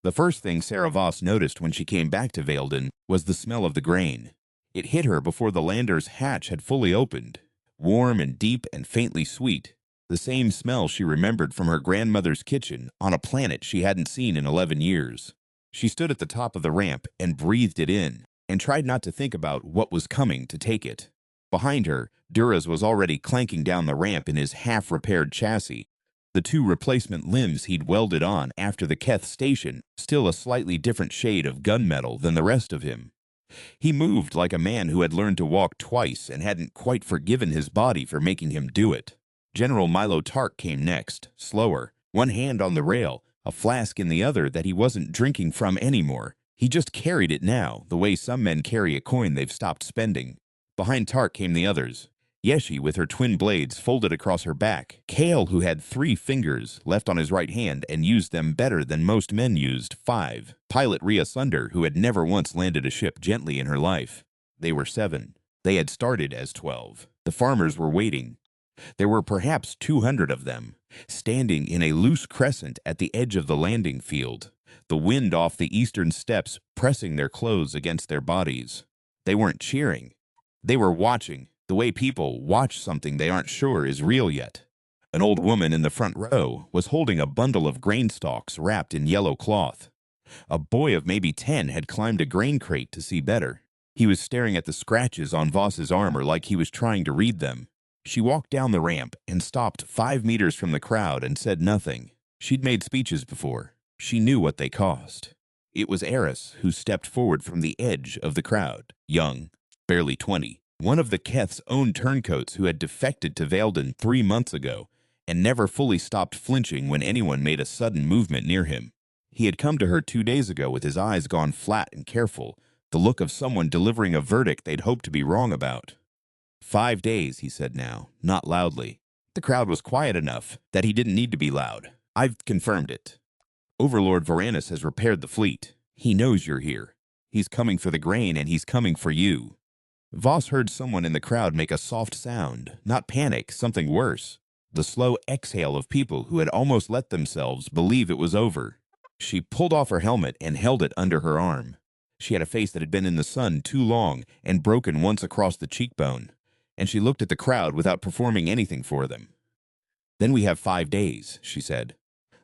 The first thing Sarah Voss noticed when she came back to Vailden was the smell of the grain. It hit her before the lander's hatch had fully opened. Warm and deep and faintly sweet. The same smell she remembered from her grandmother's kitchen on a planet she hadn't seen in 11 years. She stood at the top of the ramp and breathed it in, and tried not to think about what was coming to take it. Behind her, Duras was already clanking down the ramp in his half-repaired chassis, the 2 replacement limbs he'd welded on after the Keth station, still a slightly different shade of gunmetal than the rest of him. He moved like a man who had learned to walk twice and hadn't quite forgiven his body for making him do it. General Milo Tark came next, slower, one hand on the rail, a flask in the other that he wasn't drinking from anymore. He just carried it now, the way some men carry a coin they've stopped spending. Behind Tark came the others. Yeshi with her twin blades folded across her back. Kale, who had 3 fingers left on his right hand and used them better than most men used 5. Pilot Rhea Sunder, who had never once landed a ship gently in her life. They were 7. They had started as 12. The farmers were waiting. There were perhaps 200 of them, standing in a loose crescent at the edge of the landing field, the wind off the eastern steppes pressing their clothes against their bodies. They weren't cheering. They were watching, the way people watch something they aren't sure is real yet. An old woman in the front row was holding a bundle of grain stalks wrapped in yellow cloth. A boy of maybe 10 had climbed a grain crate to see better. He was staring at the scratches on Voss's armor like he was trying to read them. She walked down the ramp and stopped 5 meters from the crowd and said nothing. She'd made speeches before. She knew what they cost. It was Eris who stepped forward from the edge of the crowd, young, barely 20. One of the Keth's own turncoats who had defected to Vailden 3 months ago and never fully stopped flinching when anyone made a sudden movement near him. He had come to her 2 days ago with his eyes gone flat and careful, the look of someone delivering a verdict they'd hoped to be wrong about. 5 days, he said now, not loudly. The crowd was quiet enough that he didn't need to be loud. I've confirmed it. Overlord Voranus has repaired the fleet. He knows you're here. He's coming for the grain and he's coming for you. Voss heard someone in the crowd make a soft sound, not panic, something worse. The slow exhale of people who had almost let themselves believe it was over. She pulled off her helmet and held it under her arm. She had a face that had been in the sun too long and broken once across the cheekbone, and she looked at the crowd without performing anything for them. Then we have 5 days, she said.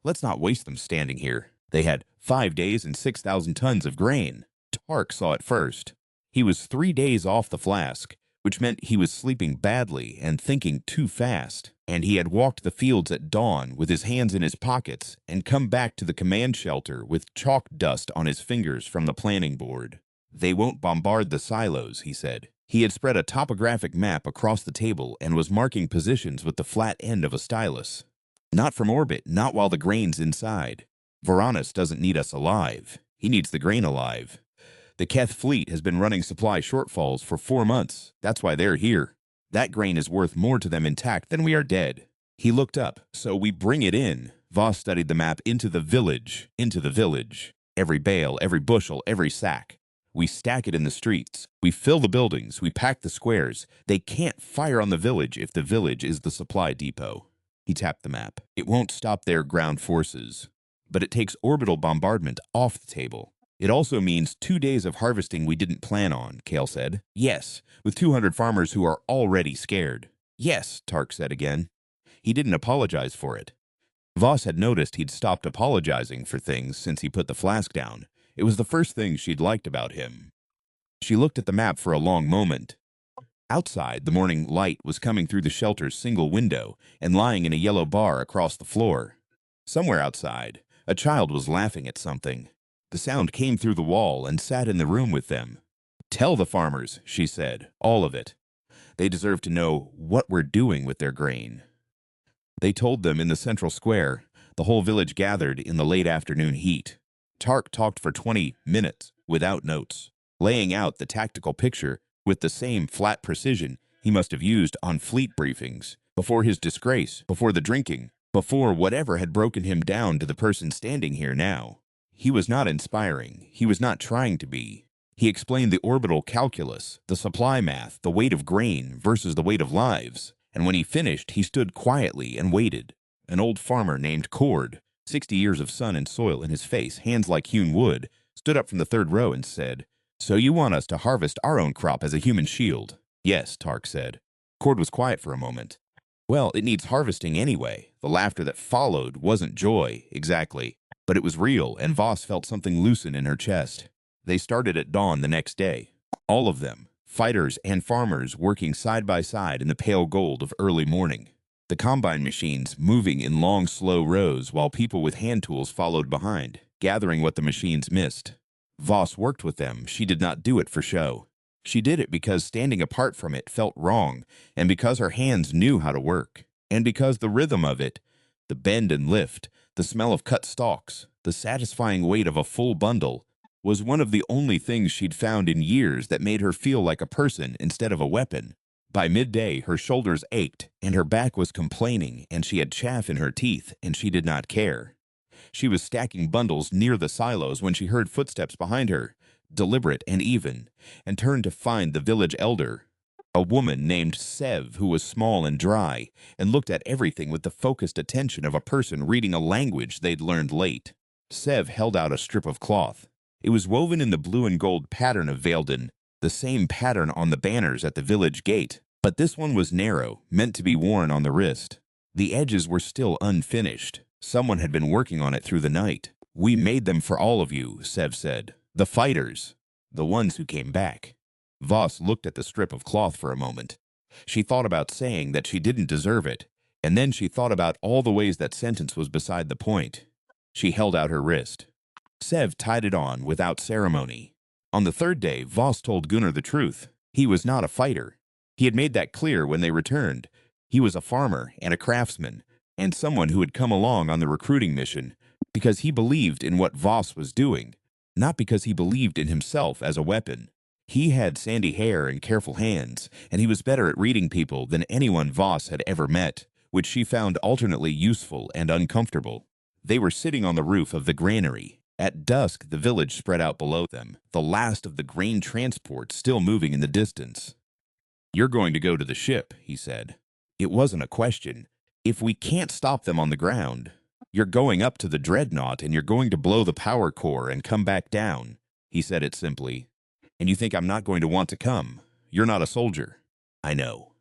Let's not waste them standing here. They had 5 days and 6,000 tons of grain. Tark saw it first. He was 3 days off the flask, which meant he was sleeping badly and thinking too fast, and he had walked the fields at dawn with his hands in his pockets and come back to the command shelter with chalk dust on his fingers from the planning board. They won't bombard the silos, he said. He had spread a topographic map across the table and was marking positions with the flat end of a stylus. Not from orbit, not while the grain's inside. Voranus doesn't need us alive. He needs the grain alive. The Keth fleet has been running supply shortfalls for 4 months. That's why they're here. That grain is worth more to them intact than we are dead. He looked up. So we bring it in. Voss studied the map into the village. Every bale, every bushel, every sack. We stack it in the streets. We fill the buildings. We pack the squares. They can't fire on the village if the village is the supply depot. He tapped the map. It won't stop their ground forces. But it takes orbital bombardment off the table. It also means 2 days of harvesting we didn't plan on, Kale said. Yes, with 200 farmers who are already scared. Yes, Tark said again. He didn't apologize for it. Voss had noticed he'd stopped apologizing for things since he put the flask down. It was the first thing she'd liked about him. She looked at the map for a long moment. Outside, the morning light was coming through the shelter's single window and lying in a yellow bar across the floor. Somewhere outside, a child was laughing at something. The sound came through the wall and sat in the room with them. Tell the farmers, she said, all of it. They deserve to know what we're doing with their grain. They told them in the central square. The whole village gathered in the late afternoon heat. Tark talked for 20 minutes without notes, laying out the tactical picture with the same flat precision he must have used on fleet briefings, before his disgrace, before the drinking, before whatever had broken him down to the person standing here now. He was not inspiring. He was not trying to be. He explained the orbital calculus, the supply math, the weight of grain versus the weight of lives, and when he finished, he stood quietly and waited. An old farmer named Cord, 60 years of sun and soil in his face, hands like hewn wood, stood up from the third row and said, "So you want us to harvest our own crop as a human shield?" "Yes," Tark said. Cord was quiet for a moment. "Well, it needs harvesting anyway." The laughter that followed wasn't joy, exactly, but it was real, and Voss felt something loosen in her chest. They started at dawn the next day. All of them, fighters and farmers, working side by side in the pale gold of early morning. The combine machines moving in long, slow rows while people with hand tools followed behind, gathering what the machines missed. Voss worked with them. She did not do it for show. She did it because standing apart from it felt wrong, and because her hands knew how to work, and because the rhythm of it, the bend and lift, the smell of cut stalks, the satisfying weight of a full bundle, was one of the only things she'd found in years that made her feel like a person instead of a weapon. By midday, her shoulders ached, and her back was complaining, and she had chaff in her teeth, and she did not care. She was stacking bundles near the silos when she heard footsteps behind her, deliberate and even, and turned to find the village elder, a woman named Sev, who was small and dry, and looked at everything with the focused attention of a person reading a language they'd learned late. Sev held out a strip of cloth. It was woven in the blue and gold pattern of Vailden, the same pattern on the banners at the village gate, but this one was narrow, meant to be worn on the wrist. The edges were still unfinished. Someone had been working on it through the night. "We made them for all of you," Sev said. "The fighters. The ones who came back." Voss looked at the strip of cloth for a moment. She thought about saying that she didn't deserve it, and then she thought about all the ways that sentence was beside the point. She held out her wrist. Sev tied it on without ceremony. On the third day, Voss told Gunnar the truth. He was not a fighter. He had made that clear when they returned. He was a farmer and a craftsman, and someone who had come along on the recruiting mission because he believed in what Voss was doing, not because he believed in himself as a weapon. He had sandy hair and careful hands, and he was better at reading people than anyone Voss had ever met, which she found alternately useful and uncomfortable. They were sitting on the roof of the granary. At dusk, the village spread out below them, the last of the grain transport still moving in the distance. "You're going to go to the ship," he said. It wasn't a question. "If we can't stop them on the ground, you're going up to the dreadnought and you're going to blow the power core and come back down." He said it simply. "And you think I'm not going to want to come? You're not a soldier." "I know."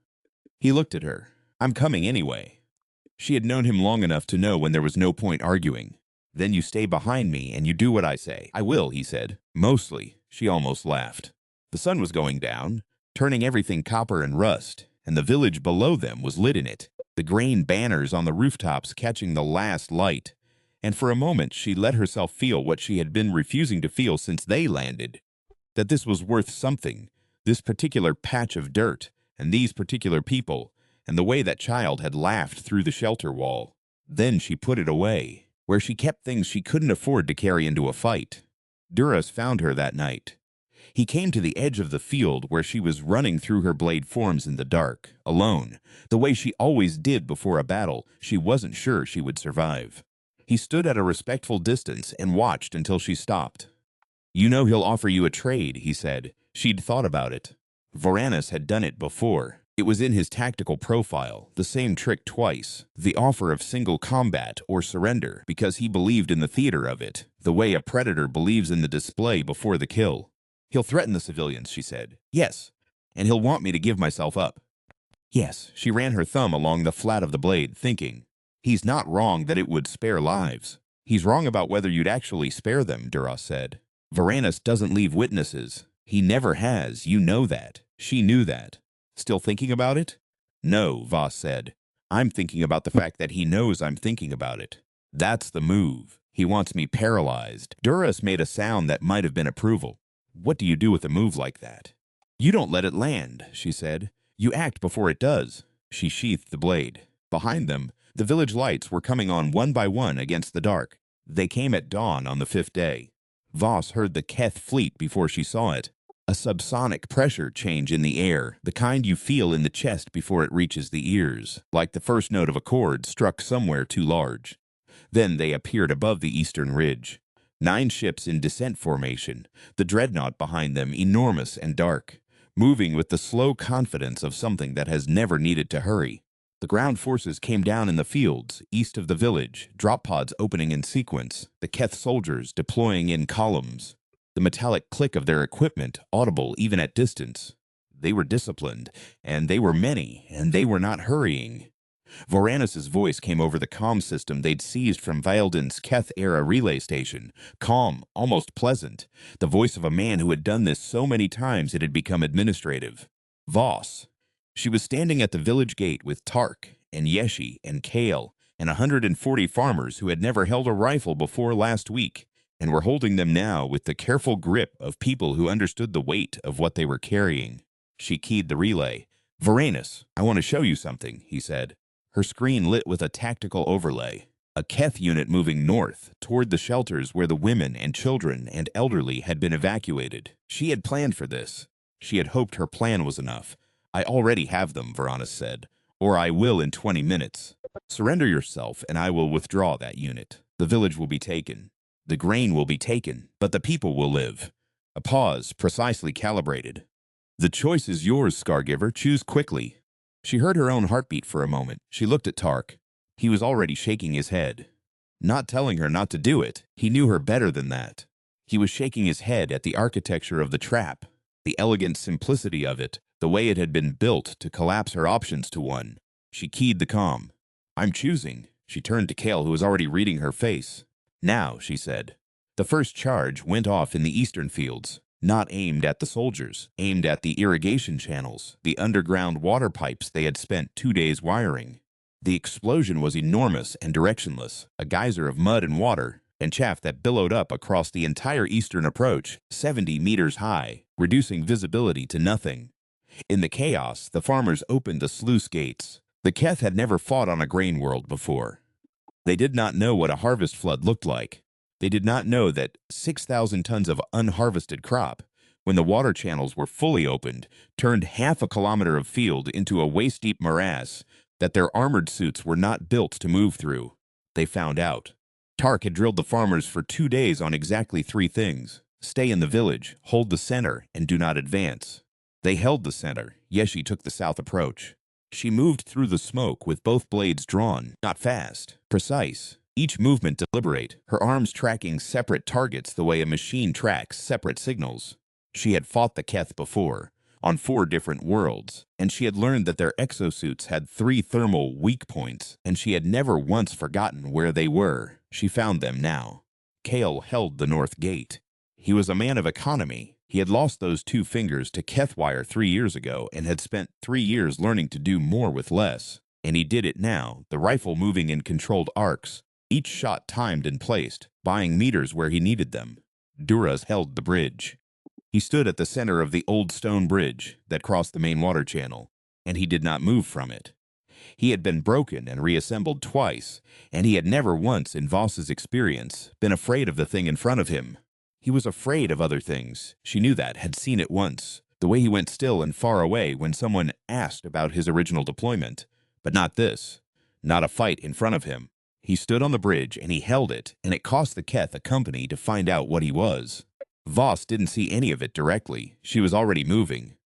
He looked at her. "I'm coming anyway." She had known him long enough to know when there was no point arguing. "Then you stay behind me and you do what I say." "I will," he said. "Mostly." She almost laughed. The sun was going down, turning everything copper and rust, and the village below them was lit in it, the grain banners on the rooftops catching the last light. And for a moment she let herself feel what she had been refusing to feel since they landed, that this was worth something, this particular patch of dirt, and these particular people, and the way that child had laughed through the shelter wall. Then she put it away, where she kept things she couldn't afford to carry into a fight. Duras found her that night. He came to the edge of the field where she was running through her blade forms in the dark, alone, the way she always did before a battle she wasn't sure she would survive. He stood at a respectful distance and watched until she stopped. "You know he'll offer you a trade," he said. She'd thought about it. Voranis had done it before. It was in his tactical profile, the same trick twice, the offer of single combat or surrender, because he believed in the theater of it, the way a predator believes in the display before the kill. "He'll threaten the civilians," she said. "Yes, and he'll want me to give myself up." "Yes." She ran her thumb along the flat of the blade, thinking. "He's not wrong that it would spare lives. He's wrong about whether you'd actually spare them," Duras said. "Voranis doesn't leave witnesses. He never has. You know that." She knew that. "Still thinking about it?" "No," Voss said. "I'm thinking about the fact that he knows I'm thinking about it. That's the move. He wants me paralyzed." Duras made a sound that might have been approval. "What do you do with a move like that?" "You don't let it land," she said. "You act before it does." She sheathed the blade. Behind them, the village lights were coming on one by one against the dark. They came at dawn on the 5th day. Voss heard the Keth fleet before she saw it. A subsonic pressure change in the air, the kind you feel in the chest before it reaches the ears, like the first note of a chord struck somewhere too large. Then they appeared above the eastern ridge. 9 ships in descent formation, the dreadnought behind them enormous and dark, moving with the slow confidence of something that has never needed to hurry. The ground forces came down in the fields, east of the village, drop pods opening in sequence, the Keth soldiers deploying in columns, the metallic click of their equipment audible even at distance. They were disciplined, and they were many, and they were not hurrying. Voranis's voice came over the comm system they'd seized from Vailden's Keth-era relay station, calm, almost pleasant, the voice of a man who had done this so many times it had become administrative. Voss. She was standing at the village gate with Tark and Yeshi and Kale and 140 farmers who had never held a rifle before last week and were holding them now with the careful grip of people who understood the weight of what they were carrying. She keyed the relay. "Voranis, I want to show you something," he said. Her screen lit with a tactical overlay. A Keth unit moving north, toward the shelters where the women and children and elderly had been evacuated. She had planned for this. She had hoped her plan was enough. "I already have them," Voranis said, "or I will in 20 minutes. Surrender yourself and I will withdraw that unit. The village will be taken. The grain will be taken, but the people will live." A pause, precisely calibrated. "The choice is yours, Scargiver. Choose quickly." She heard her own heartbeat for a moment. She looked at Tark. He was already shaking his head. Not telling her not to do it. He knew her better than that. He was shaking his head at the architecture of the trap, the elegant simplicity of it, the way it had been built to collapse her options to one. She keyed the comm. "I'm choosing." She turned to Kale, who was already reading her face. "Now," she said. The first charge went off in the eastern fields. Not aimed at the soldiers, aimed at the irrigation channels, the underground water pipes they had spent 2 days wiring. The explosion was enormous and directionless, a geyser of mud and water, and chaff that billowed up across the entire eastern approach, 70 meters high, reducing visibility to nothing. In the chaos, the farmers opened the sluice gates. The Keth had never fought on a grain world before. They did not know what a harvest flood looked like. They did not know that 6,000 tons of unharvested crop, when the water channels were fully opened, turned half a kilometer of field into a waist-deep morass that their armored suits were not built to move through. They found out. Tark had drilled the farmers for 2 days on exactly 3 things: stay in the village, hold the center, and do not advance. They held the center. Yeshi took the south approach. She moved through the smoke with both blades drawn, not fast, precise. Each movement deliberate, her arms tracking separate targets the way a machine tracks separate signals. She had fought the Keth before, on 4 different worlds, and she had learned that their exosuits had 3 thermal weak points, and she had never once forgotten where they were. She found them now. Kale held the north gate. He was a man of economy. He had lost those 2 fingers to Kethwire 3 years ago and had spent 3 years learning to do more with less. And he did it now, the rifle moving in controlled arcs, each shot timed and placed, buying meters where he needed them. Duras held the bridge. He stood at the center of the old stone bridge that crossed the main water channel, and he did not move from it. He had been broken and reassembled twice, and he had never once, in Voss's experience, been afraid of the thing in front of him. He was afraid of other things. She knew that, had seen it once. The way he went still and far away when someone asked about his original deployment. But not this. Not a fight in front of him. He stood on the bridge, and he held it, and it cost the Keth a company to find out what he was. Voss didn't see any of it directly. She was already moving.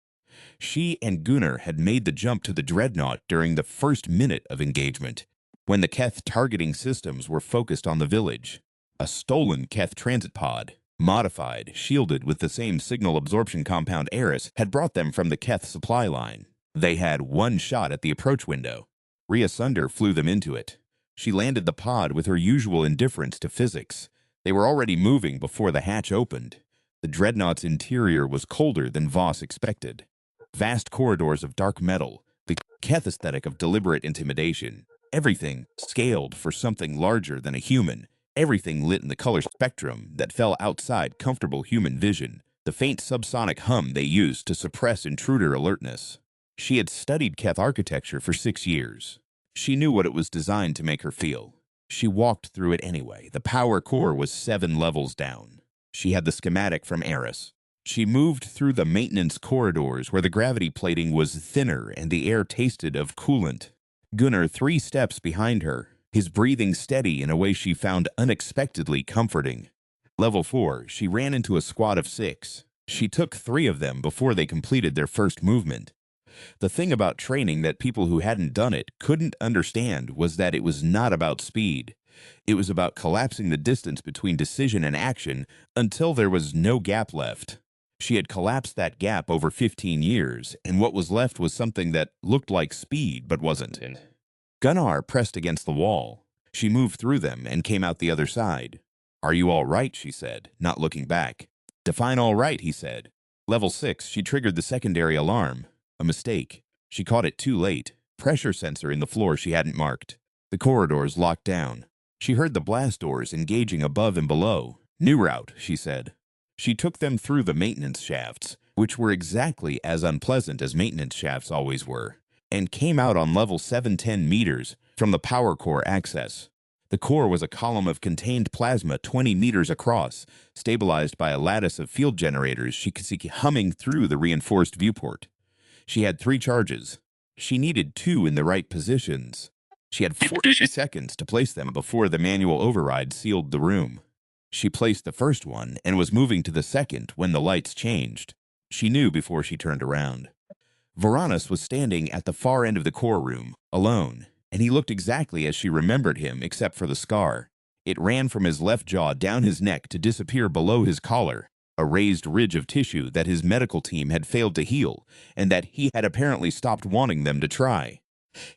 She and Gunnar had made the jump to the dreadnought during the first minute of engagement, when the Keth targeting systems were focused on the village. A stolen Keth transit pod, modified, shielded with the same signal absorption compound Eris, had brought them from the Keth supply line. They had 1 shot at the approach window. Rhea Sunder flew them into it. She landed the pod with her usual indifference to physics. They were already moving before the hatch opened. The dreadnought's interior was colder than Voss expected. Vast corridors of dark metal, the Keth aesthetic of deliberate intimidation. Everything scaled for something larger than a human. Everything lit in the color spectrum that fell outside comfortable human vision, the faint subsonic hum they used to suppress intruder alertness. She had studied Keth architecture for 6 years. She knew what it was designed to make her feel. She walked through it anyway. The power core was 7 levels down. She had the schematic from Eris. She moved through the maintenance corridors where the gravity plating was thinner and the air tasted of coolant. Gunnar 3 steps behind her, his breathing steady in a way she found unexpectedly comforting. Level 4, she ran into a squad of 6. She took 3 of them before they completed their first movement. The thing about training that people who hadn't done it couldn't understand was that it was not about speed. It was about collapsing the distance between decision and action until there was no gap left. She had collapsed that gap over 15 years, and what was left was something that looked like speed but wasn't. Gunnar pressed against the wall. She moved through them and came out the other side. "Are you all right?" she said, not looking back. "Define all right," he said. Level 6, she triggered the secondary alarm. A mistake. She caught it too late. Pressure sensor in the floor she hadn't marked. The corridors locked down. She heard the blast doors engaging above and below. "New route," she said. She took them through the maintenance shafts, which were exactly as unpleasant as maintenance shafts always were, and came out on level 710 meters from the power core access. The core was a column of contained plasma 20 meters across, stabilized by a lattice of field generators she could see humming through the reinforced viewport. She had 3 charges. She needed 2 in the right positions. She had 40 seconds to place them before the manual override sealed the room. She placed the first one and was moving to the second when the lights changed. She knew before she turned around. Varanus was standing at the far end of the core room, alone, and he looked exactly as she remembered him except for the scar. It ran from his left jaw down his neck to disappear below his collar, a raised ridge of tissue that his medical team had failed to heal and that he had apparently stopped wanting them to try.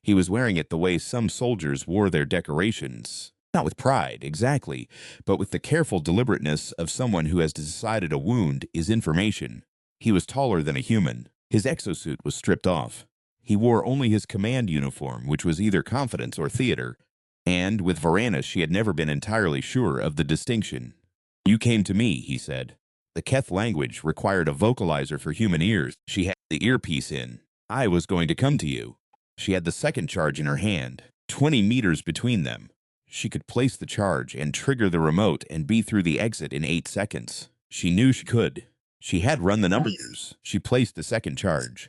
He was wearing it the way some soldiers wore their decorations. Not with pride, exactly, but with the careful deliberateness of someone who has decided a wound is information. He was taller than a human. His exosuit was stripped off. He wore only his command uniform, which was either confidence or theater, and with Varanus she had never been entirely sure of the distinction. "You came to me," he said. The Keth language required a vocalizer for human ears. She had the earpiece in. "I was going to come to you." She had the second charge in her hand, 20 meters between them. She could place the charge and trigger the remote and be through the exit in 8 seconds. She knew she could. She had run the numbers. She placed the second charge.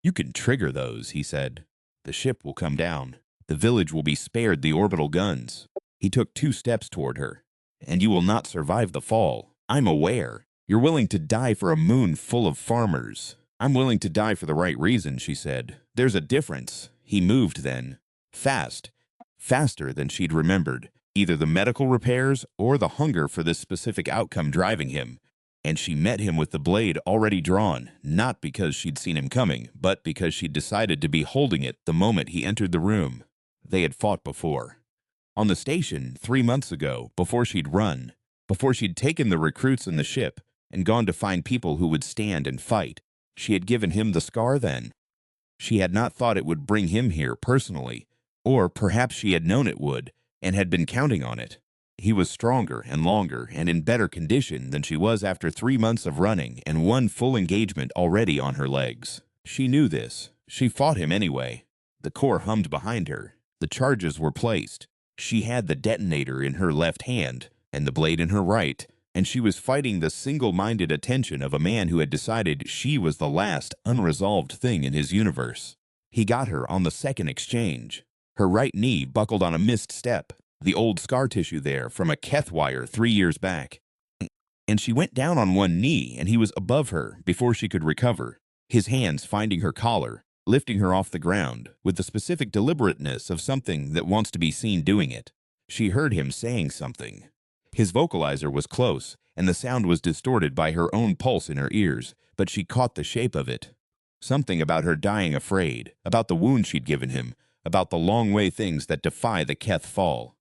"You can trigger those," he said. "The ship will come down. The village will be spared the orbital guns." He took 2 steps toward her. "And you will not survive the fall. I'm aware. You're willing to die for a moon full of farmers." "I'm willing to die for the right reason," she said. "There's a difference." He moved then. Fast. Faster than she'd remembered. Either the medical repairs or the hunger for this specific outcome driving him. And she met him with the blade already drawn, not because she'd seen him coming, but because she'd decided to be holding it the moment he entered the room. They had fought before. On the station 3 months ago, before she'd run, before she'd taken the recruits in the ship and gone to find people who would stand and fight, she had given him the scar then. She had not thought it would bring him here personally, or perhaps she had known it would and had been counting on it. He was stronger and longer and in better condition than she was after 3 months of running and 1 full engagement already on her legs. She knew this. She fought him anyway. The core hummed behind her. The charges were placed. She had the detonator in her left hand and the blade in her right, and she was fighting the single-minded attention of a man who had decided she was the last unresolved thing in his universe. He got her on the second exchange. Her right knee buckled on a missed step, the old scar tissue there from a Keth wire 3 years back. And she went down on one knee, and he was above her before she could recover, his hands finding her collar, lifting her off the ground, with the specific deliberateness of something that wants to be seen doing it. She heard him saying something. His vocalizer was close, and the sound was distorted by her own pulse in her ears, but she caught the shape of it. Something about her dying afraid, about the wound she'd given him, about the long-way things that defy the Keth fall.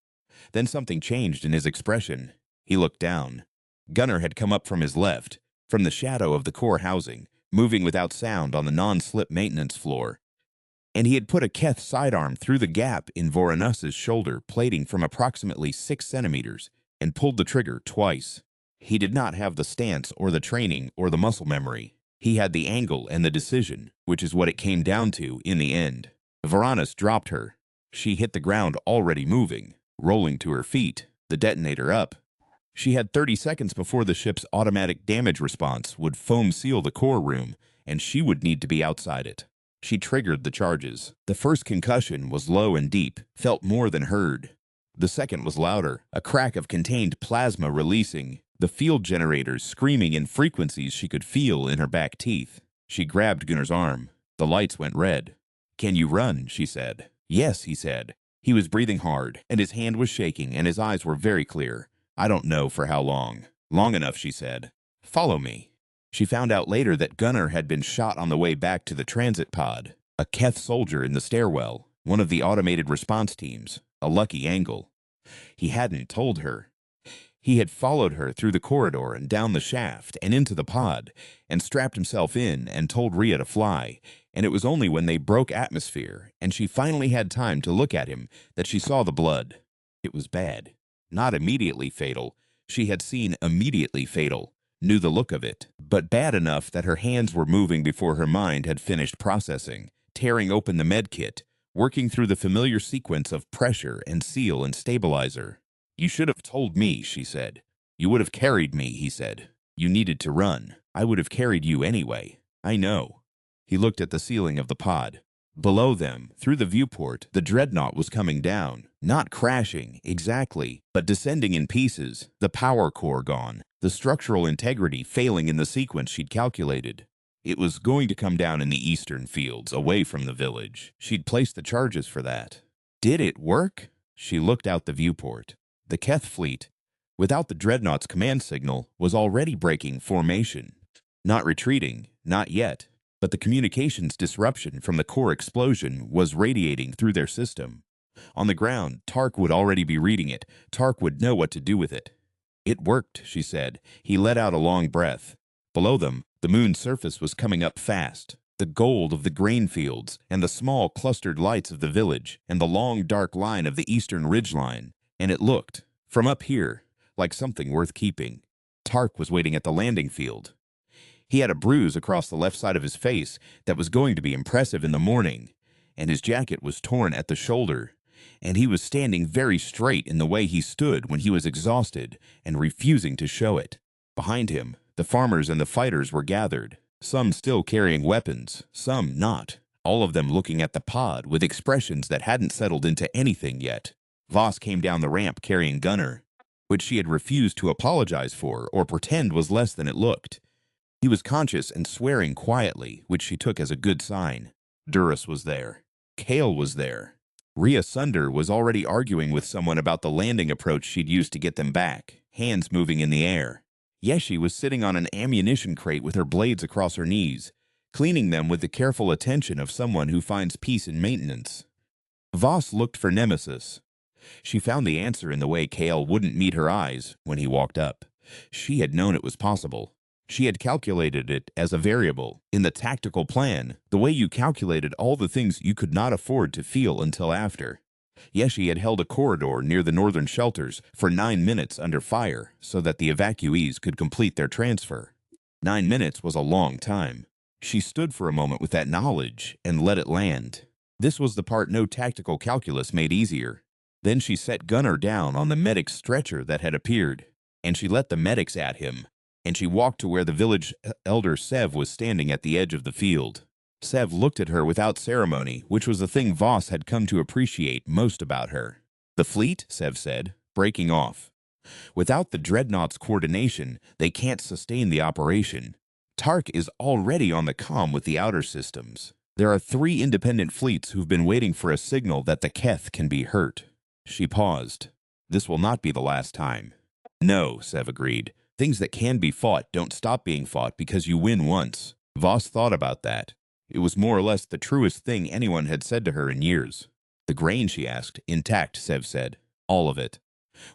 Then something changed in his expression. He looked down. Gunnar had come up from his left, from the shadow of the core housing, moving without sound on the non-slip maintenance floor. And he had put a Keth sidearm through the gap in Varanus's shoulder plating from approximately 6 centimeters, and pulled the trigger twice. He did not have the stance or the training or the muscle memory. He had the angle and the decision, which is what it came down to in the end. Varanus dropped her. She hit the ground already moving, rolling to her feet, the detonator up. She had 30 seconds before the ship's automatic damage response would foam seal the core room, and she would need to be outside it. She triggered the charges. The first concussion was low and deep, felt more than heard. The second was louder, a crack of contained plasma releasing, the field generators screaming in frequencies she could feel in her back teeth. She grabbed Gunnar's arm. The lights went red. "Can you run?" she said. "Yes," he said. He was breathing hard, and his hand was shaking, and his eyes were very clear. "I don't know for how long." "Long enough," she said. "Follow me." She found out later that Gunnar had been shot on the way back to the transit pod. A Keth soldier in the stairwell, one of the automated response teams. A lucky angle. He hadn't told her. He had followed her through the corridor and down the shaft and into the pod, and strapped himself in and told Rhea to fly, and it was only when they broke atmosphere and she finally had time to look at him that she saw the blood. It was bad. Not immediately fatal. She had seen immediately fatal, knew the look of it, but bad enough that her hands were moving before her mind had finished processing, tearing open the med kit, working through the familiar sequence of pressure and seal and stabilizer. "You should have told me," she said. "You would have carried me," he said. "You needed to run. I would have carried you anyway. I know." He looked at the ceiling of the pod. Below them, through the viewport, the dreadnought was coming down. Not crashing, exactly, but descending in pieces, the power core gone, the structural integrity failing in the sequence she'd calculated. It was going to come down in the eastern fields, away from the village. She'd placed the charges for that. Did it work? She looked out the viewport. The Keth fleet, without the dreadnought's command signal, was already breaking formation. Not retreating, not yet, but the communications disruption from the core explosion was radiating through their system. On the ground, Tark would already be reading it. Tark would know what to do with it. "It worked," she said. He let out a long breath. Below them, the moon's surface was coming up fast. The gold of the grain fields, and the small clustered lights of the village, and the long dark line of the eastern ridgeline. And it looked, from up here, like something worth keeping. Tark was waiting at the landing field. He had a bruise across the left side of his face that was going to be impressive in the morning, and his jacket was torn at the shoulder, and he was standing very straight in the way he stood when he was exhausted and refusing to show it. Behind him, the farmers and the fighters were gathered, some still carrying weapons, some not, all of them looking at the pod with expressions that hadn't settled into anything yet. Voss came down the ramp carrying Gunnar, which she had refused to apologize for or pretend was less than it looked. He was conscious and swearing quietly, which she took as a good sign. Duras was there. Kale was there. Rhea Sunder was already arguing with someone about the landing approach she'd used to get them back, hands moving in the air. Yeshi was sitting on an ammunition crate with her blades across her knees, cleaning them with the careful attention of someone who finds peace in maintenance. Voss looked for Nemesis. She found the answer in the way Kale wouldn't meet her eyes when he walked up. She had known it was possible. She had calculated it as a variable in the tactical plan, the way you calculated all the things you could not afford to feel until after. Yeshi had held a corridor near the northern shelters for 9 minutes under fire so that the evacuees could complete their transfer. 9 minutes was a long time. She stood for a moment with that knowledge and let it land. This was the part no tactical calculus made easier. Then she set Gunnar down on the medic's stretcher that had appeared, and she let the medics at him, and she walked to where the village elder Sev was standing at the edge of the field. Sev looked at her without ceremony, which was the thing Voss had come to appreciate most about her. "The fleet," Sev said, "breaking off. Without the dreadnought's coordination, they can't sustain the operation. Tark is already on the comm with the outer systems. There are 3 independent fleets who've been waiting for a signal that the Keth can be hurt." She paused. "This will not be the last time." "No," Sev agreed. "Things that can be fought don't stop being fought because you win once." Voss thought about that. It was more or less the truest thing anyone had said to her in years. "The grain," she asked. "Intact," Sev said. "All of it.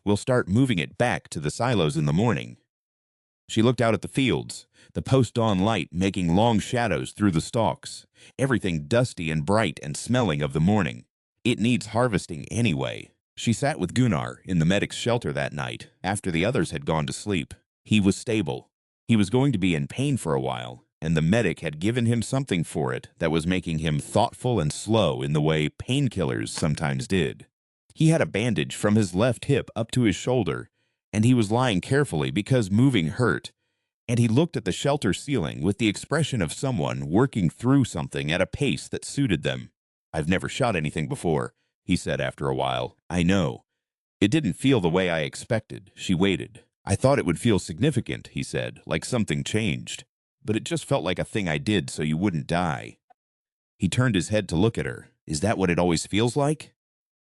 We'll start moving it back to the silos in the morning." She looked out at the fields, the post-dawn light making long shadows through the stalks, everything dusty and bright and smelling of the morning. It needs harvesting anyway. She sat with Gunnar in the medic's shelter that night, after the others had gone to sleep. He was stable. He was going to be in pain for a while, and the medic had given him something for it that was making him thoughtful and slow in the way painkillers sometimes did. He had a bandage from his left hip up to his shoulder, and he was lying carefully because moving hurt, and he looked at the shelter ceiling with the expression of someone working through something at a pace that suited them. "I've never shot anything before," he said after a while. "I know. It didn't feel the way I expected." She waited. "I thought it would feel significant," he said, "like something changed. But it just felt like a thing I did so you wouldn't die." He turned his head to look at her. Is that what it always feels like?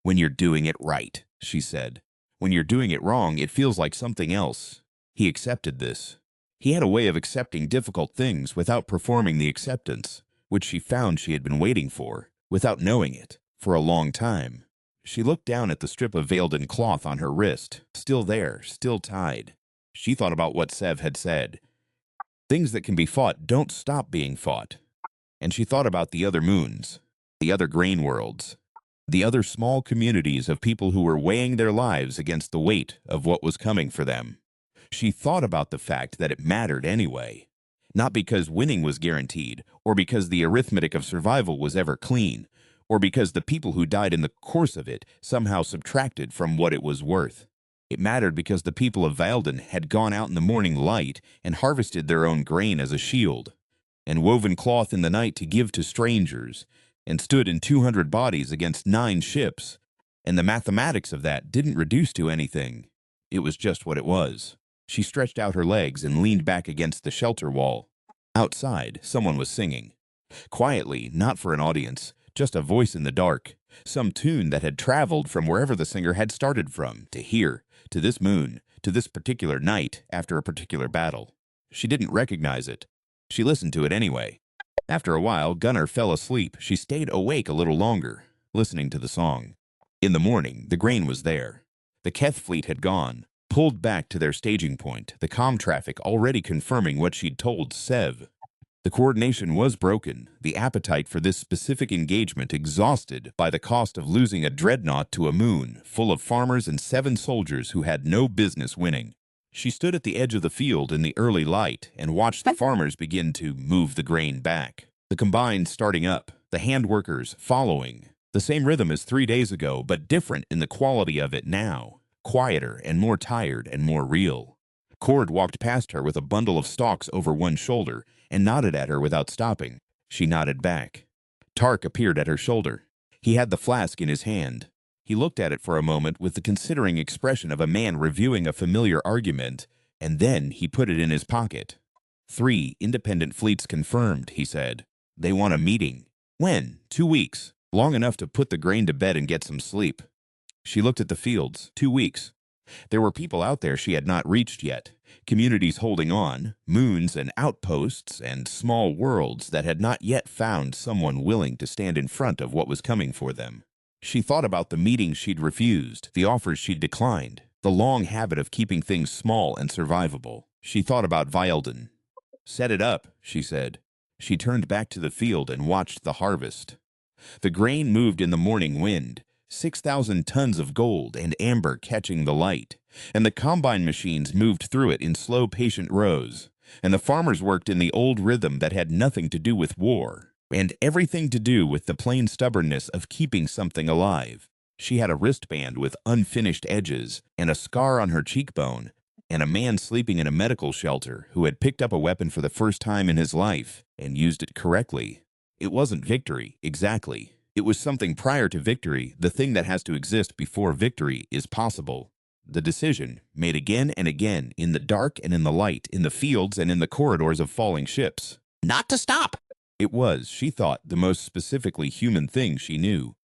When you're doing it right, she said. When you're doing it wrong, it feels like something else. He accepted this. He had a way of accepting difficult things without performing the acceptance, which she found she had been waiting for, without knowing it, for a long time. She looked down at the strip of veiled-in cloth on her wrist, still there, still tied. She thought about what Sev had said. Things that can be fought don't stop being fought. And she thought about the other moons, the other grain worlds, the other small communities of people who were weighing their lives against the weight of what was coming for them. She thought about the fact that it mattered anyway, not because winning was guaranteed, or because the arithmetic of survival was ever clean, or because the people who died in the course of it somehow subtracted from what it was worth. It mattered because the people of Valden had gone out in the morning light and harvested their own grain as a shield, and woven cloth in the night to give to strangers, and stood in 200 bodies against 9 ships, and the mathematics of that didn't reduce to anything. It was just what it was. She stretched out her legs and leaned back against the shelter wall. Outside, someone was singing. Quietly, not for an audience, just a voice in the dark, some tune that had traveled from wherever the singer had started from, to here, to this moon, to this particular night after a particular battle. She didn't recognize it. She listened to it anyway. After a while, Gunnar fell asleep. She stayed awake a little longer, listening to the song. In the morning, the grain was there. The Keth fleet had gone, pulled back to their staging point, the comm traffic already confirming what she'd told Sev. The coordination was broken, the appetite for this specific engagement exhausted by the cost of losing a dreadnought to a moon full of farmers and 7 soldiers who had no business winning. She stood at the edge of the field in the early light and watched the farmers begin to move the grain back. The combines starting up, the hand workers following. The same rhythm as 3 days ago, but different in the quality of it now. Quieter and more tired and more real. Cord walked past her with a bundle of stalks over one shoulder and nodded at her without stopping. She nodded back. Tark appeared at her shoulder. He had the flask in his hand. He looked at it for a moment with the considering expression of a man reviewing a familiar argument, and then he put it in his pocket. 3 independent fleets confirmed, he said. They want a meeting. When? 2 weeks. Long enough to put the grain to bed and get some sleep. She looked at the fields. 2 weeks. There were people out there she had not reached yet, communities holding on, moons and outposts and small worlds that had not yet found someone willing to stand in front of what was coming for them. She thought about the meetings she'd refused, the offers she'd declined, the long habit of keeping things small and survivable. She thought about Valden. Set it up, she said. She turned back to the field and watched the harvest. The grain moved in the morning wind, 6,000 tons of gold and amber catching the light, and the combine machines moved through it in slow, patient rows, and the farmers worked in the old rhythm that had nothing to do with war, and everything to do with the plain stubbornness of keeping something alive. She had a wristband with unfinished edges, and a scar on her cheekbone, and a man sleeping in a medical shelter who had picked up a weapon for the first time in his life and used it correctly. It wasn't victory, exactly. It was something prior to victory, the thing that has to exist before victory is possible. The decision, made again and again, in the dark and in the light, in the fields and in the corridors of falling ships. Not to stop! It was, she thought, the most specifically human thing she knew.